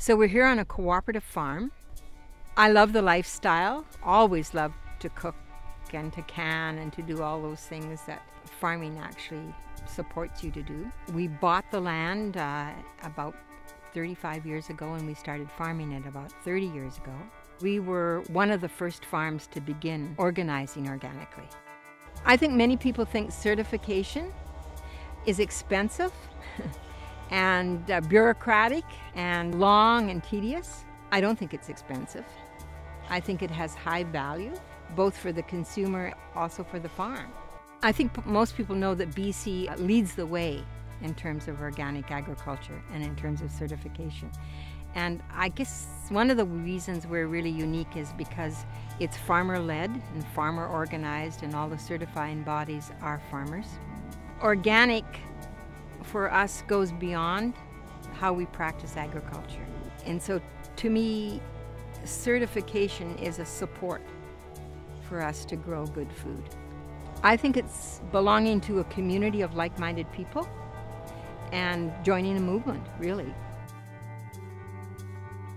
So we're here on a cooperative farm. I love the lifestyle, always loved to cook and to can and to do all those things that farming actually supports you to do. We bought the land about 35 years ago, and we started farming it about 30 years ago. We were one of the first farms to begin organizing organically. I think many people think certification is expensive and bureaucratic and long and tedious. I don't think it's expensive. I think it has high value, both for the consumer, also for the farm. I think most people know that BC leads the way in terms of organic agriculture and in terms of certification. And I guess one of the reasons we're really unique is because it's farmer-led and farmer-organized, and all the certifying bodies are farmers. Organic for us goes beyond how we practice agriculture. And so to me, certification is a support for us to grow good food. I think it's belonging to a community of like-minded people and joining a movement, really.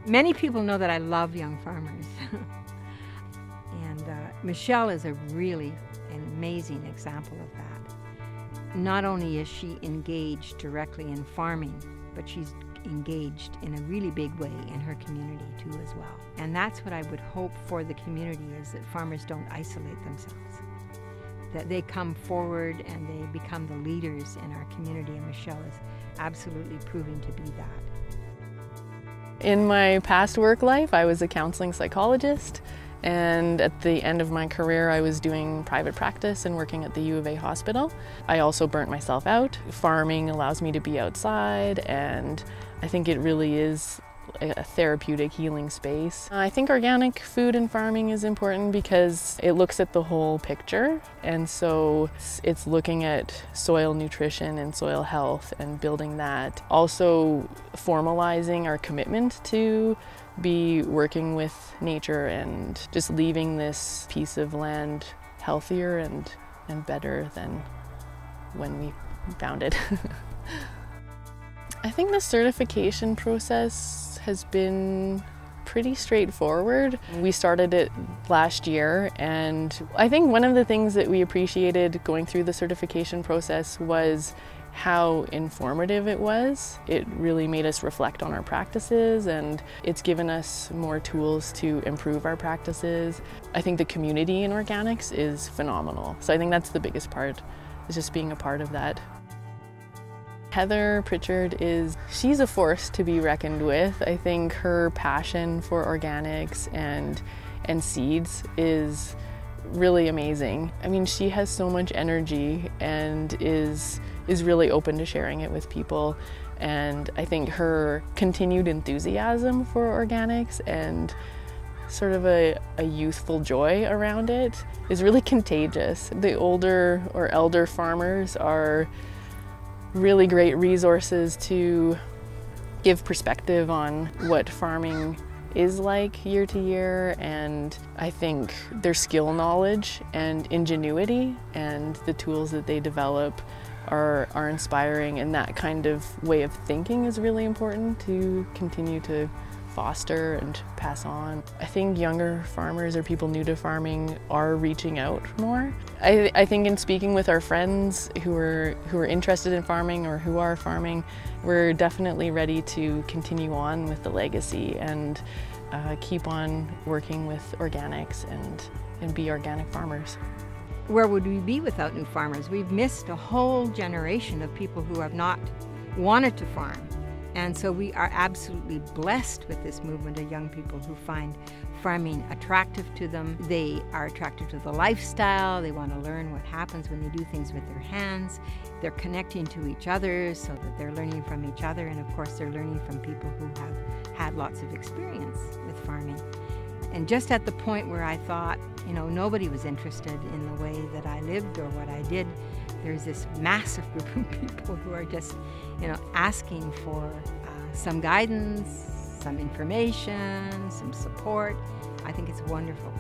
Many people know that I love young farmers. And Michelle is a really amazing example of that. Not only is she engaged directly in farming, but she's engaged in a really big way in her community too as well. And that's what I would hope for the community, is that farmers don't isolate themselves, that they come forward and they become the leaders in our community, and Michelle is absolutely proving to be that. In my past work life, I was a counseling psychologist, and at the end of my career I was doing private practice and working at the U of A hospital. I also burnt myself out. Farming allows me to be outside, and I think it really is a therapeutic healing space. I think organic food and farming is important because it looks at the whole picture, and so it's looking at soil nutrition and soil health and building that. Also formalizing our commitment to be working with nature and just leaving this piece of land healthier and better than when we found it. I think the certification process has been pretty straightforward. We started it last year, and I think one of the things that we appreciated going through the certification process was how informative it was. It really made us reflect on our practices, and it's given us more tools to improve our practices. I think the community in organics is phenomenal. So I think that's the biggest part, is just being a part of that. Heather Pritchard she's a force to be reckoned with. I think her passion for organics and seeds is really amazing. I mean, she has so much energy and is really open to sharing it with people. And I think her continued enthusiasm for organics and sort of a youthful joy around it is really contagious. The older or elder farmers are really great resources to give perspective on what farming is like year to year, and I think their skill knowledge and ingenuity and the tools that they develop are inspiring, and that kind of way of thinking is really important to continue to foster and pass on. I think younger farmers or people new to farming are reaching out more. I think in speaking with our friends who are interested in farming or who are farming, we're definitely ready to continue on with the legacy and keep on working with organics and be organic farmers. Where would we be without new farmers? We've missed a whole generation of people who have not wanted to farm. And so we are absolutely blessed with this movement of young people who find farming attractive to them. They are attracted to the lifestyle. They want to learn what happens when they do things with their hands. They're connecting to each other so that they're learning from each other. And of course, they're learning from people who have had lots of experience with farming. And just at the point where I thought, nobody was interested in the way that I lived or what I did, there's this massive group of people who are just, asking for some guidance, some information, some support. I think it's wonderful.